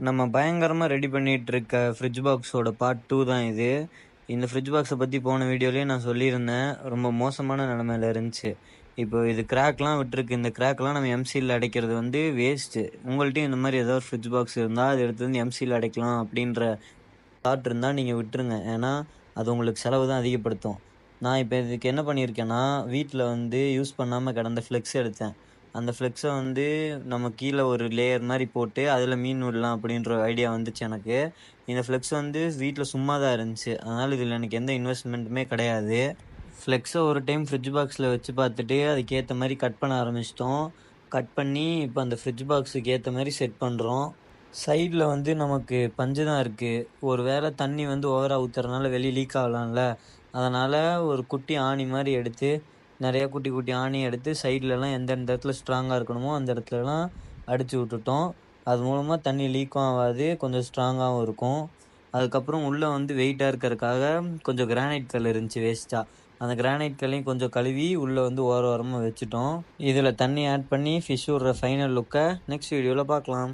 நம்ம பயங்கரமா ரெடி பண்ணிட்டு இருக்க ஃப்ரிட்ஜ் பாக்ஸோட பார்ட் 2 தான் இது. இந்த ஃப்ரிட்ஜ் பாக்ஸ பத்தி போன வீடியோலயே நான் சொல்லியிருந்தேன். ரொம்ப மோசமான நிலைமையில இருந்துச்சு. இப்போ இது கிராக்லாம் விட்டுருக்கு. இந்த கிராக்லாம் நம்ம எம்சில்ல அடைக்கிறது வந்து வேஸ்ட்டு. உங்கள்ட்டயும் இந்த மாரி ஏதாவது ஃப்ரிட்ஜ் பாக்ஸ் இருந்தா, அத எடுத்து வந்து எம்சில்ல அடைக்கலாம் அப்படின்ற தாட் இருந்தா நீங்க விட்டுருங்க. ஏன்னா, அது உங்களுக்கு செலவு தான் அதிகப்படுத்தும். நான் இப்ப இதுக்கு என்ன பண்ணியிருக்கேன்னா, வீட்ல வந்து யூஸ் பண்ணாம கிடந்த ஃப்ளெக்ஸ் எடுத்தேன். அந்த ஃப்ளெக்ஸ வந்து நம்ம கீழ ஒரு லேயர் மாரி போட்டு, அதில மீன் விடலாம் அப்படின்ற ஒரு ஐடியா வந்துச்சு எனக்கு. இந்த ஃப்ளெக்ஸ் வந்து வீட்ல சும்மா தான் இருந்துச்சு. அதனால இதில எனக்கு எந்த இன்வெஸ்ட்மென்ட்டுமே கிடையாது. ஃப்ளெக்ஸ ஒரு டைம் ஃப்ரிட்ஜ் பாக்ஸ்ல வச்சு பார்த்துட்டு, அதுக்கேத்த மாரி கட் பண்ண ஆரம்பிச்சுட்டோம். கட் பண்ணி, இப்ப அந்த ஃப்ரிட்ஜ் பாக்ஸுக்கு ஏத்த மாரி செட் பண்றோம். சைடுல வந்து நமக்கு பஞ்சு தான் இருக்கு. ஒரு வேள தண்ணி வந்து ஓவரா ஊத்துறனால வெளிய லீக் ஆகலாம்ல. அதனால ஒரு குட்டி ஆணி மாரி எடுத்து, நெறைய குட்டி குட்டி ஆணி எடுத்து சைட்லலாம் எந்தெந்த இடத்துல ஸ்ட்ராங்கா இருக்கணுமோ, அந்த இடத்துலலாம் அடிச்சு விட்டுட்டோம். அது மூலமா தண்ணி லீக்கும் ஆவாது. கொஞ்சம் ஸ்ட்ராங்காவும் இருக்கும். அதுக்கப்புறம் உள்ள வந்து வெயிட்டா இருக்கறக்காக கொஞ்சம் கிரானைட் கல் இருந்துச்சு வேஸ்ட்டா. அந்த கிரானைட் கல்லையும் கொஞ்சம் கழுவி உள்ள வந்து ஓரமா வச்சுட்டோம். இதுல தண்ணி ஆட் பண்ணி ஃபிஷ் விடுற ஃபைனல் லுக்க நெக்ஸ்ட் வீடியோல பார்க்கலாம்.